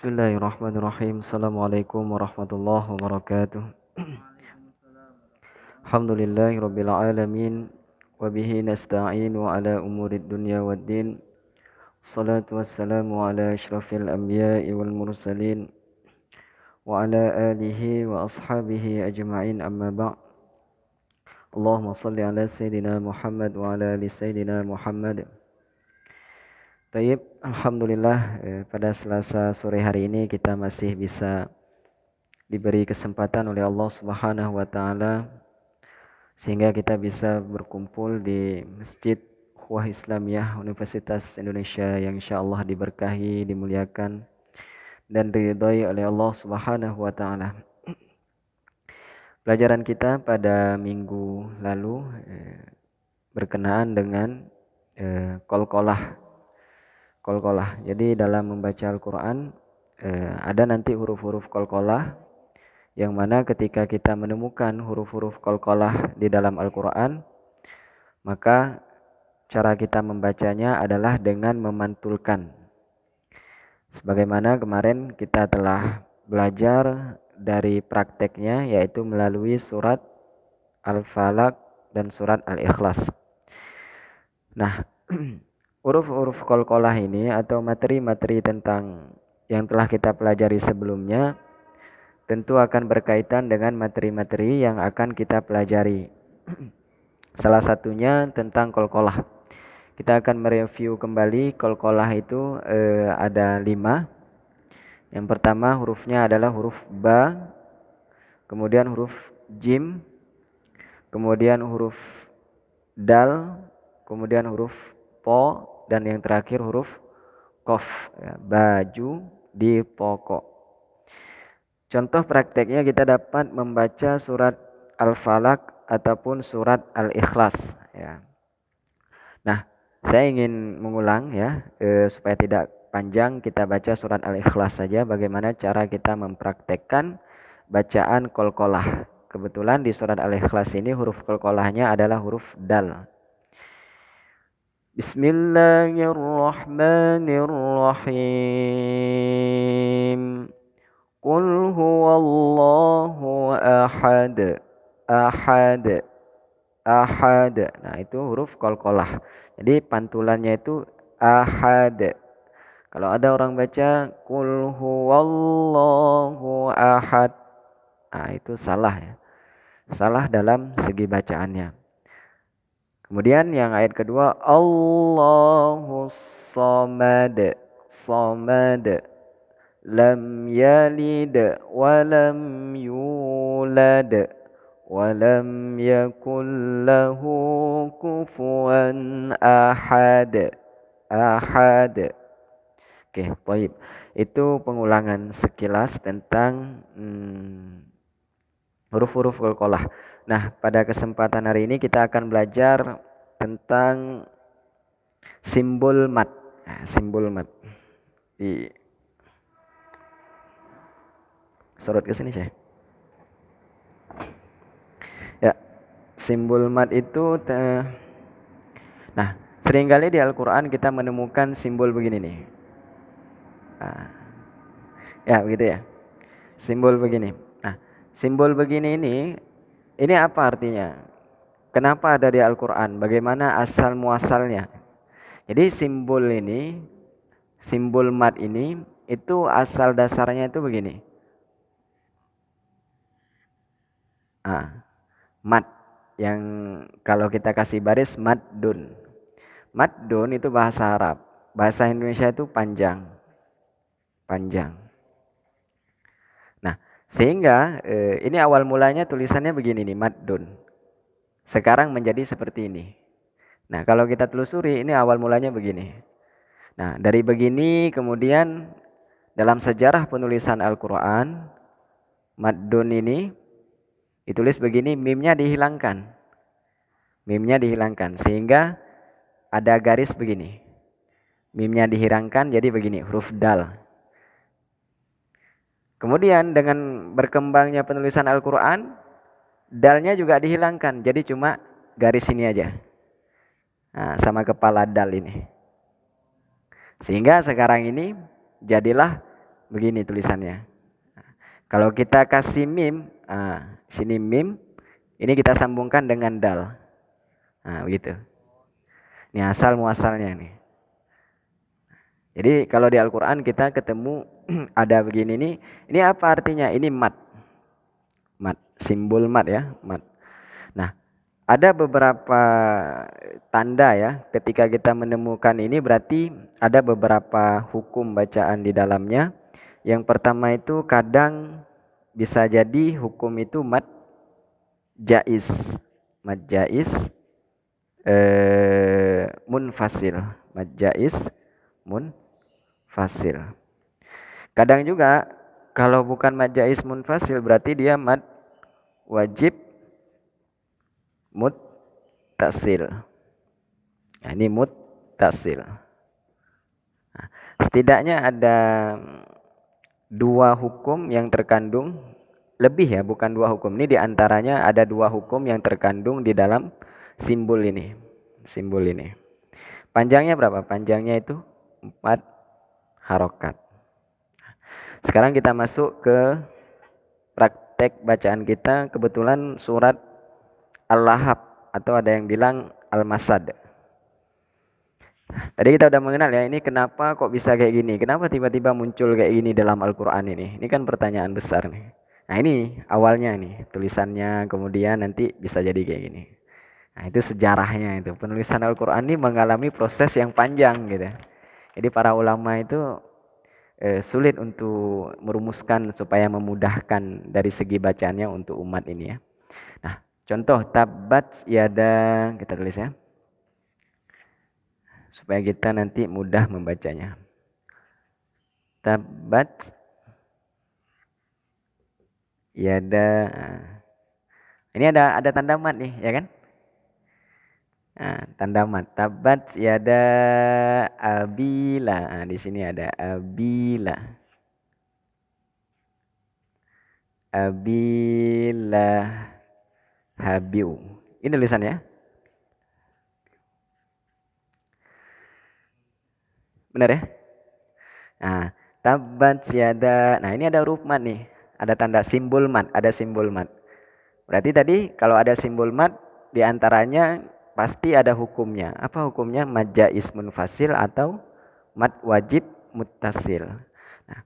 Bismillahirrahmanirrahim. Assalamualaikum warahmatullahi wabarakatuh. Alhamdulillahirabbil alamin wa bihi nasta'inu ala umurid dunya waddin. Salatu wassalamu ala asyrafil anbiya'i wal mursalin wa ala alihi wa ashabihi ajma'in amma ba'. Allahumma salli ala sayyidina Muhammad wa ala ali sayyidina Muhammad. Taib, alhamdulillah pada Selasa sore hari ini kita masih bisa diberi kesempatan oleh Allah Subhanahu wa taala sehingga kita bisa berkumpul di Masjid Ukhuwah Islamiyah Universitas Indonesia yang insyaallah diberkahi, dimuliakan dan diridhai oleh Allah Subhanahu wa taala. Pelajaran kita pada minggu lalu berkenaan dengan qalqalah. Jadi dalam membaca Al-Qur'an ada nanti huruf-huruf qalqalah yang mana ketika kita menemukan huruf-huruf qalqalah di dalam Al-Qur'an, maka cara kita membacanya adalah dengan memantulkan. Sebagaimana kemarin kita telah belajar dari prakteknya, yaitu melalui surat Al-Falaq dan surat Al-Ikhlas. Nah, huruf-huruf qalqalah ini atau materi-materi tentang yang telah kita pelajari sebelumnya tentu akan berkaitan dengan materi-materi yang akan kita pelajari. Salah satunya tentang qalqalah. Kita akan mereview kembali qalqalah itu ada 5. Yang pertama hurufnya adalah huruf ba, kemudian huruf jim, kemudian huruf dal, kemudian huruf po, dan yang terakhir huruf qaf. Baju di pokok. Contoh prakteknya kita dapat membaca surat Al-Falaq ataupun surat Al-Ikhlas. Ya. Nah, saya ingin mengulang ya supaya tidak panjang, kita baca surat Al-Ikhlas saja. Bagaimana cara kita mempraktekkan bacaan qalqalah. Kebetulan di surat Al-Ikhlas ini huruf qalqalahnya adalah huruf dal. Bismillahirrahmanirrahim. Qul huwallahu ahad. Ahad. Ahad. Nah, itu huruf qalqalah. Jadi pantulannya itu ahad. Kalau ada orang baca qul huwallahu ahad, nah itu salah ya. Salah dalam segi bacaannya. Kemudian yang ayat kedua, Allahus samad. Samad. Lam yalid wa lam yulad wa lam yakul lahu kufuwan ahad. Ahad. Oke, baik. Itu pengulangan sekilas tentang huruf-huruf qalqalah. Nah, pada kesempatan hari ini kita akan belajar tentang simbol mat. Nah, simbol mat. Di sorot ke sini saya. Ya, simbol mat itu nah, seringkali di Al-Qur'an kita menemukan simbol begini nih. Nah, ya, begitu ya. Simbol begini. Nah, simbol begini ini apa artinya? Kenapa ada di Al-Qur'an? Bagaimana asal muasalnya? Jadi simbol ini, simbol mat ini itu asal dasarnya itu begini. Mat yang kalau kita kasih baris maddun. Maddun itu bahasa Arab. Bahasa Indonesia itu panjang. Panjang. Nah, sehingga ini awal mulanya tulisannya begini nih, maddun. Sekarang menjadi seperti ini. Nah, kalau kita telusuri ini awal mulanya begini. Nah, dari begini kemudian dalam sejarah penulisan Al-Qur'an, maddun ini ditulis begini, mimnya dihilangkan. Mimnya dihilangkan sehingga ada garis begini. Mimnya dihilangkan jadi begini, huruf dal. Kemudian dengan berkembangnya penulisan Al-Qur'an, dalnya juga dihilangkan, jadi cuma garis ini aja. Nah, sama kepala dal ini. Sehingga sekarang ini jadilah begini tulisannya. Kalau kita kasih mim, sini mim, ini kita sambungkan dengan dal. Nah, begitu. Ini asal muasalnya nih. Jadi kalau di Al-Quran kita ketemu ada begini nih. Ini apa artinya? Ini mat. Mat. Simbol mat ya. Mat. Nah, ada beberapa tanda ya. Ketika kita menemukan ini berarti ada beberapa hukum bacaan di dalamnya. Yang pertama itu kadang bisa jadi hukum itu mat jaiz. Mat jaiz munfasil. Mat jaiz munfasil. Kadang juga kalau bukan mad jaiz munfasil berarti dia mad wajib muttasil. Nah, ini muttasil. Nah, setidaknya ada dua hukum yang terkandung, lebih ya, bukan dua hukum. Ini diantaranya ada dua hukum yang terkandung di dalam simbol ini. Simbol ini. Panjangnya berapa? Panjangnya itu 4 harokat. Sekarang kita masuk ke praktek bacaan kita. Kebetulan surat Al-Lahab atau ada yang bilang Al-Masad. Tadi kita udah mengenal ya, ini kenapa kok bisa kayak gini? Kenapa tiba-tiba muncul kayak gini dalam Al-Quran ini? Ini kan pertanyaan besar nih. Nah ini awalnya nih, tulisannya kemudian nanti bisa jadi kayak gini. Nah itu sejarahnya itu. Penulisan Al-Quran ini mengalami proses yang panjang gitu. Jadi para ulama itu sulit untuk merumuskan supaya memudahkan dari segi bacaannya untuk umat ini ya. Nah, contoh tabat yada kita tulis ya. Supaya kita nanti mudah membacanya. Tabat yada. Ini ada tanda mat nih, ya kan? Nah, tanda mat. Tabat yada abila. Nah, di sini ada abila. Abila habiu. Ini tulisannya. Benar ya? Nah, tabat yada. Nah, ini ada huruf mat nih. Ada tanda simbol mat, ada simbol mat. Berarti tadi kalau ada simbol mat diantaranya pasti ada hukumnya. Apa hukumnya? Mad jaiz munfasil atau mad wajib muttasil. Nah,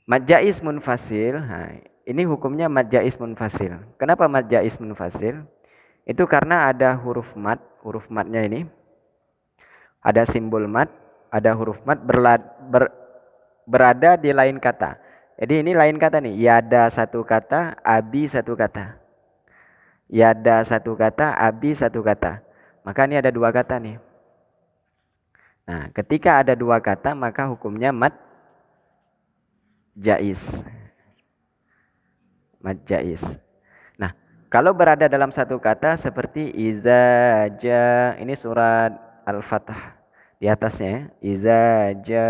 mad jaiz munfasil, nah, ini hukumnya mad jaiz munfasil. Kenapa mad jaiz munfasil? Itu karena ada huruf matnya ini. Ada simbol mat, ada huruf mat berada di lain kata. Jadi ini lain kata nih. Yada satu kata, abi satu kata. Yada satu kata, abi satu kata. Maka ini ada dua kata nih. Nah, ketika ada dua kata maka hukumnya mad jaiz. Mad jaiz. Nah, kalau berada dalam satu kata seperti iza ja, ini surat Al-Fatah di atasnya ya. Iza ja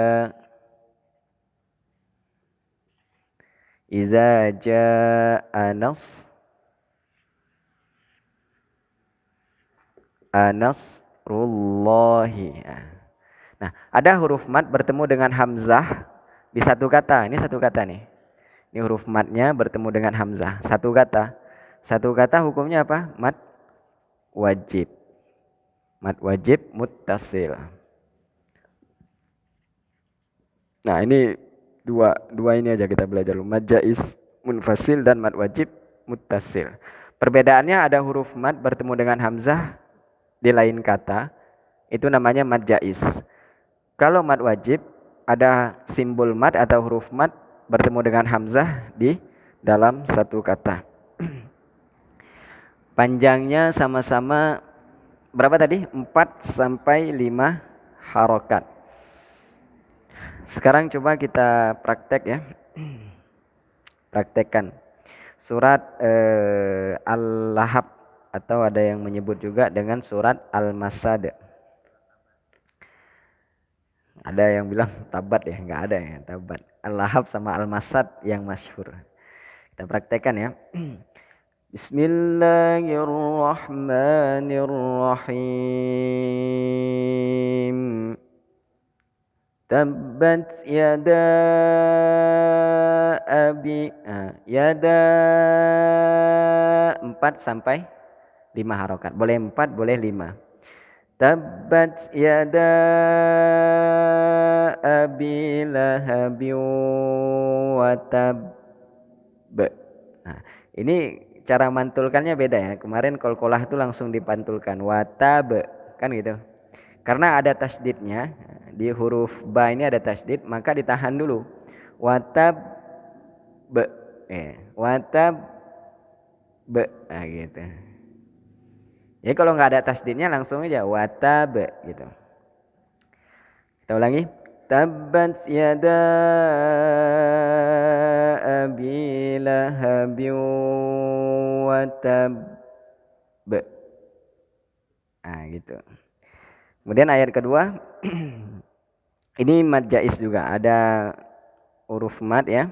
Iza jaa nasrullahi. Nah, ada huruf mat bertemu dengan hamzah di satu kata. Ini satu kata nih. Ini huruf matnya bertemu dengan hamzah. Satu kata. Satu kata hukumnya apa? Mat wajib. Mat wajib muttasil. Nah, ini dua ini aja kita belajar dulu. Mad jaiz munfasil dan mad wajib muttasil. Perbedaannya ada huruf mat bertemu dengan hamzah di lain kata. Itu namanya mad jaiz. Kalau mad wajib ada simbol mat atau huruf mat bertemu dengan hamzah di dalam satu kata. Panjangnya sama-sama berapa tadi? 4 sampai 5 harokat. Sekarang coba kita praktek ya. Praktekkan. Surat Al-Lahab atau ada yang menyebut juga dengan surat Al-Masad. Ada yang bilang tabat ya, nggak ada ya tabat. Al-Lahab sama Al-Masad yang masyhur. Kita praktekkan ya. Bismillahirrahmanirrahim. Tabbat yada abi. Yada 4 sampai 5 harokat. Boleh 4, boleh 5. Tabbat yada abi lahabi wa tab. Nah, ini cara mantulkannya beda ya. Kemarin qalqalah itu langsung dipantulkan watab kan gitu. Karena ada tasdidnya di huruf ba ini ada tasdid, maka ditahan dulu. Watab watab nah gitu. Jadi kalau nggak ada tasdidnya langsung aja watab gitu. Kita ulangi. Tabbat yada abi lahabi wa tab. Nah, gitu. Kemudian ayat kedua ini mad jaiz juga, ada huruf mad ya.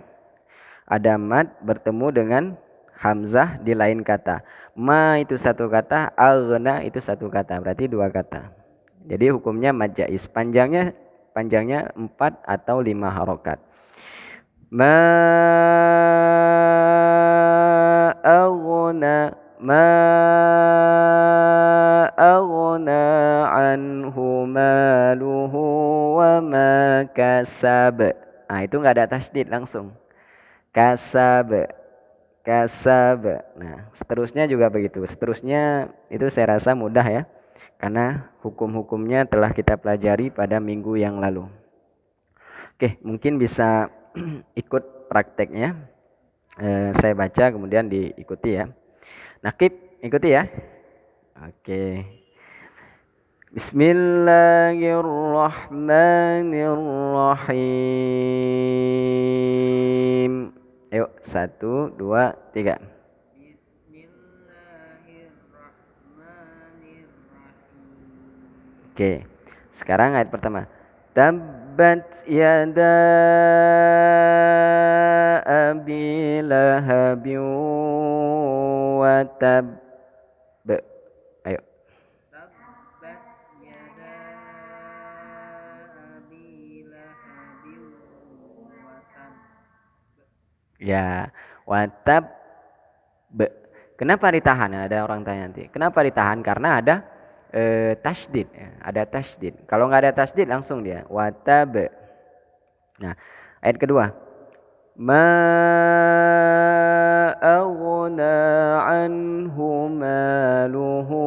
Ada mad bertemu dengan hamzah di lain kata. Ma itu satu kata, aghna itu satu kata, berarti 2 kata. Jadi hukumnya mad jaiz. Panjangnya 4 atau 5 harokat. Ma aghna anhu maluhu wa ma kasab. Nah, itu enggak ada tasydid langsung. Kasab. Nah, seterusnya juga begitu. Seterusnya itu saya rasa mudah ya. Karena hukum-hukumnya telah kita pelajari pada minggu yang lalu. Oke, mungkin bisa ikut prakteknya. Saya baca kemudian diikuti ya. Nakib, ikuti ya. Oke. Bismillahirrahmanirrahim. Ayo, 1, 2, 3. Oke. Sekarang ayat pertama. Tabbat yada abi lahabi wa tab. Ayo. Tabbat yada abi lahabi wa tab. Ya, wa tab. Kenapa ditahan? Ada orang tanya nanti. Kenapa ditahan? Karena ada tasydid ya. Ada tasydid. Kalau nggak ada tasydid langsung dia watab. Nah, ayat kedua. Ma aghna anhu maluhu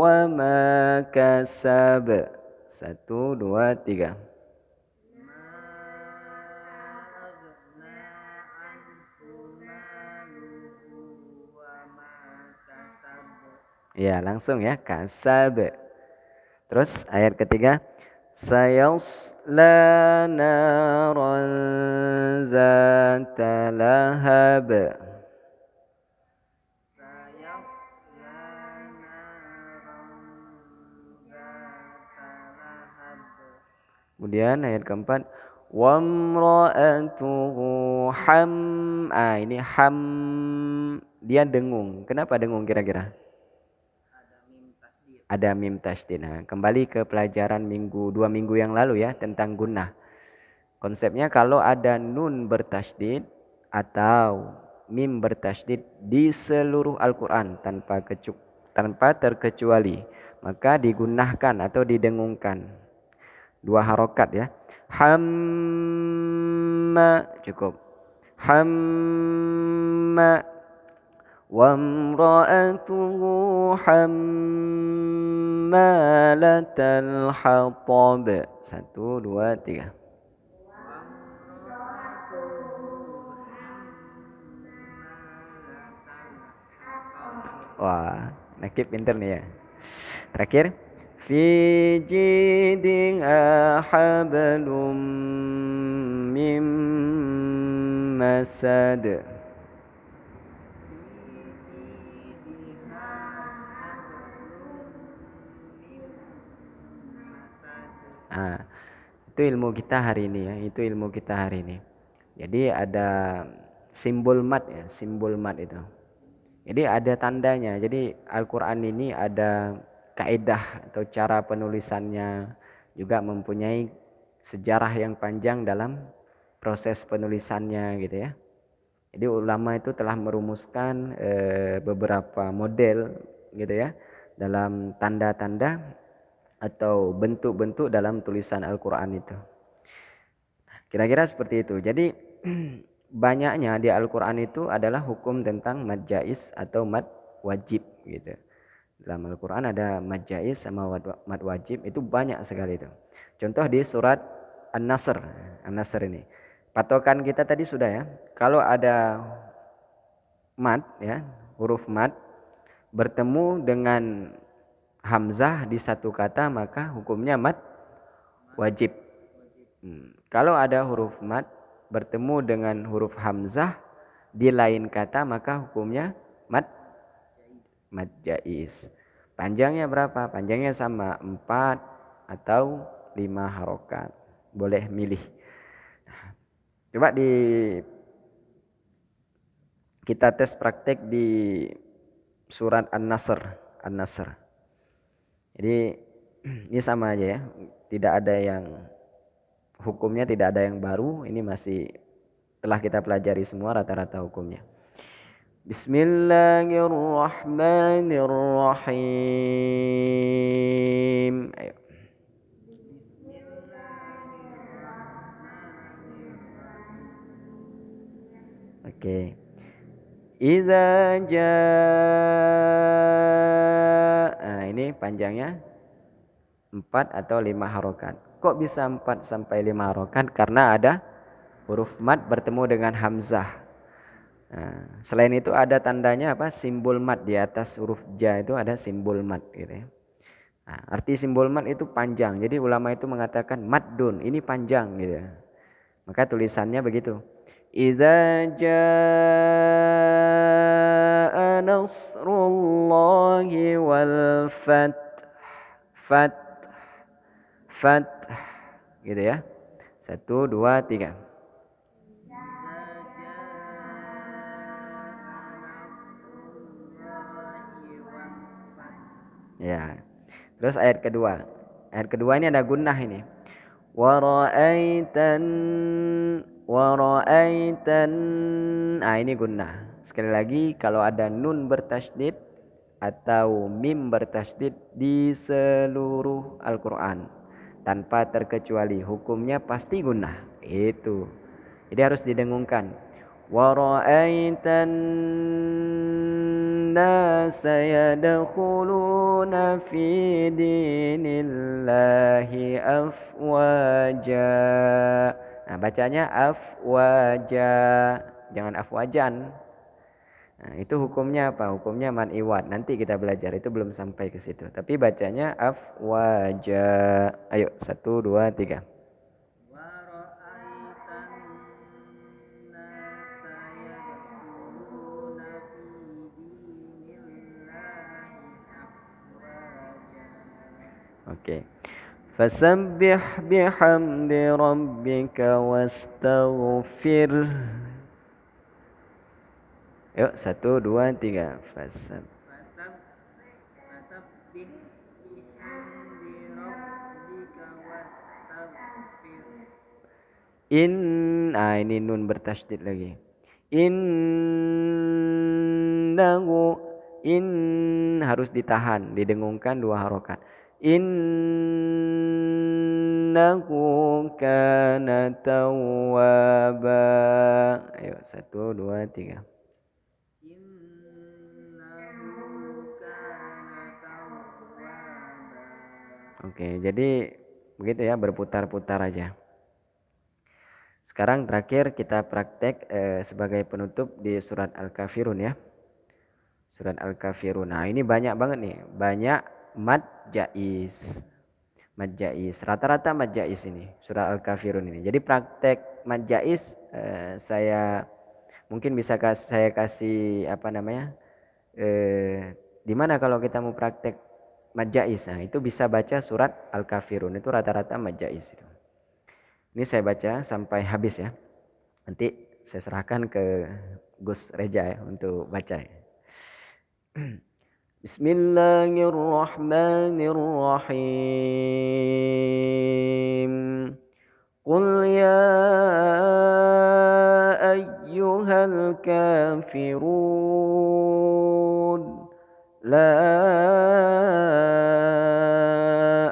wa ma kasab. 1, 2, 3. Ya, langsung ya, kasab. Terus ayat ketiga, sayasla naran zata lahab. Kemudian ayat keempat, wamra'atuhu ini ham, dia dengung. Kenapa dengung kira-kira? Ada mim tasydid. Nah, kembali ke pelajaran 2 minggu yang lalu ya tentang gunnah. Konsepnya kalau ada nun bertasydid atau mim bertasydid di seluruh Al-Qur'an tanpa terkecuali, maka digunnahkan atau didengungkan. 2 harokat ya. Hamma cukup. Hamma wamra'atuhu hammalatal hatab. 1, 2, 3. Wah, nakib pinter nih ya. Terakhir, fi jidha hablum mim masad. Nah, itu ilmu kita hari ini ya. Itu ilmu kita hari ini. Jadi ada simbol mat ya, simbol mat itu. Jadi ada tandanya. Jadi Al-Qur'an ini ada kaidah atau cara penulisannya juga mempunyai sejarah yang panjang dalam proses penulisannya gitu ya. Jadi ulama itu telah merumuskan beberapa model gitu ya dalam tanda-tanda atau bentuk-bentuk dalam tulisan Al-Qur'an itu. Kira-kira seperti itu. Jadi banyaknya di Al-Qur'an itu adalah hukum tentang mad jaiz atau mad wajib gitu. Dalam Al-Qur'an ada mad jaiz sama mad wajib, itu banyak sekali itu. Contoh di surat An-Nasr. An-Nasr ini. Patokan kita tadi sudah ya. Kalau ada mad ya, huruf mad bertemu dengan hamzah di satu kata maka hukumnya mad wajib. Kalau ada huruf mad bertemu dengan huruf hamzah di lain kata maka hukumnya mad jaiz. Panjangnya berapa? Panjangnya sama 4 atau 5 harokat. Boleh milih. Coba kita tes praktek di surat An-Nasr. An-Nasr. Jadi ini sama aja ya. Tidak ada yang hukumnya tidak ada yang baru. Ini masih telah kita pelajari semua rata-rata hukumnya. Bismillahirrahmanirrahim. Ayo. Oke. Iza jaa. Nah, ini panjangnya 4 atau 5 harokat. Kok bisa 4 sampai 5 harokat? Karena ada huruf mad bertemu dengan hamzah. Nah, selain itu ada tandanya apa? Simbol mad di atas huruf ja itu ada simbol mad gitu ya. Nah, arti simbol mad itu panjang. Jadi ulama itu mengatakan maddun, ini panjang gitu ya. Maka tulisannya begitu. Idza jaa nasrullahi wal fath. Fath gitu ya. 1 2 3. Ya. Terus ayat kedua. Ayat kedua ini ada gunnah ini. Wara'aitan. Ah, ini gunnah. Sekali lagi kalau ada nun bertasydid atau mim bertasydid di seluruh Al-Qur'an tanpa terkecuali hukumnya pasti gunnah. Itu. Jadi harus didengungkan. Wara'aitan nasa yadkhuluna fi dinillahi afwaja. Nah, bacanya afwaja, jangan afwajan. Nah, itu hukumnya apa? Hukumnya man iwad. Nanti kita belajar, itu belum sampai ke situ. Tapi bacanya afwaja. Ayo, 1 2 3. Oke. Fasabbih bihamdi rabbika wastaghfir. Yuk, 1 2 3. Fasabbih. Ini nun bertasydid lagi. Innahu harus ditahan, didengungkan 2 harokat. Innahu kana tawwaba. Ayo, 1 2 3. Oke, jadi begitu ya, berputar-putar aja. Sekarang terakhir kita praktek sebagai penutup di surat Al-Kafirun ya. Surat Al-Kafirun. Nah, ini banyak banget nih. Banyak mad jaiz. Mad jaiz. Rata-rata mad jaiz ini. Surat Al-Kafirun ini. Jadi praktek mad jaiz saya mungkin bisa saya kasih apa namanya? Di mana kalau kita mau praktek mad jaiz? Nah, itu bisa baca surat Al-Kafirun. Itu rata-rata mad jaiz itu. Ini saya baca sampai habis ya. Nanti saya serahkan ke Gus Reja ya untuk baca ya. Bismillahirrahmanirrahim. الكافرون لا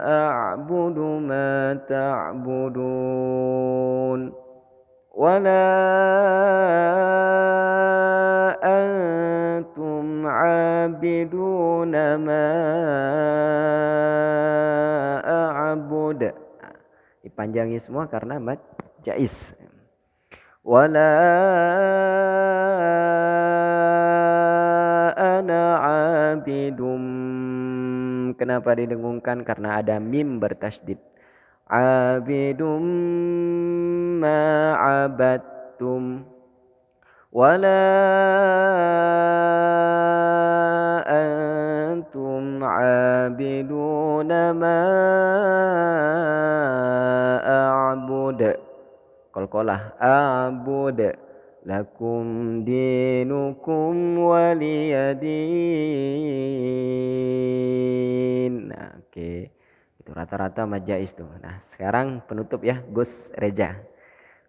أعبد ما تعبدون ولا أنتم عابدون ما أعبد. Dipanjangi semua karena mad jais. Wala ana abidum. Kenapa didengungkan? Karena ada mim bertasydid. Abidum ma abadtum. Wala antum abiduna ma a'bud. Qalqalah a'bud lakum dinukum waliyadin. Nah, oke. Itu rata-rata majais tuh. Nah, sekarang penutup ya, Gus Reja.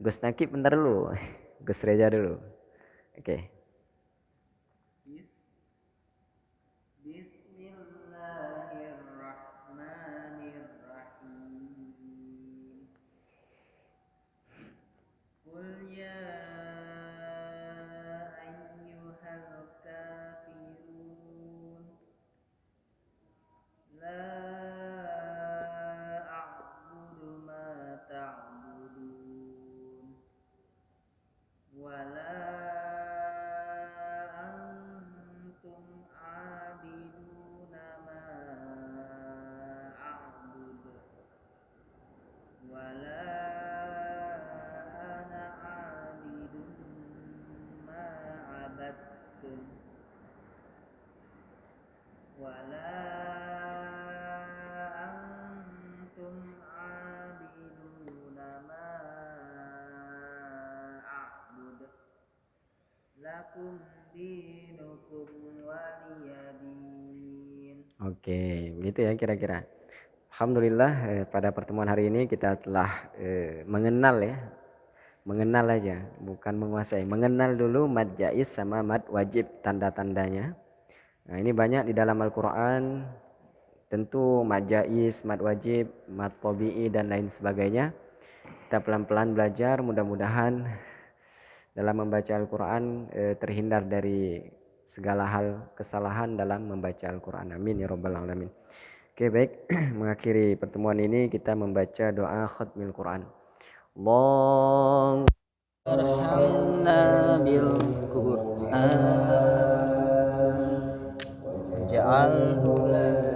Gus Nakib bentar dulu. Gus Reja dulu. Oke. Bismillahirrahmanirrahim. Qul ya ayyuhal kafirun la a'budu ma ta'budun wala antum abiduna ma a'bud wala ana abidun ma abadtum wala antum abiduna ma a'bud lakum dinukum waliyadin. Oke, begitu ya kira-kira. Alhamdulillah pada pertemuan hari ini kita telah mengenal ya. Mengenal aja, bukan menguasai. Mengenal dulu mad jaiz sama mad wajib tanda-tandanya. Nah, ini banyak di dalam Al-Qur'an. Tentu mad jaiz, mad wajib, mad tabi'i dan lain sebagainya. Kita pelan-pelan belajar, mudah-mudahan dalam membaca Al-Qur'an terhindar dari segala hal kesalahan dalam membaca Al-Qur'an. Amin ya rabbal alamin. Oke, baik. Mengakhiri pertemuan ini kita membaca doa khatmil Quran. Allah Arhamna bil Qur'an waj'alhu lana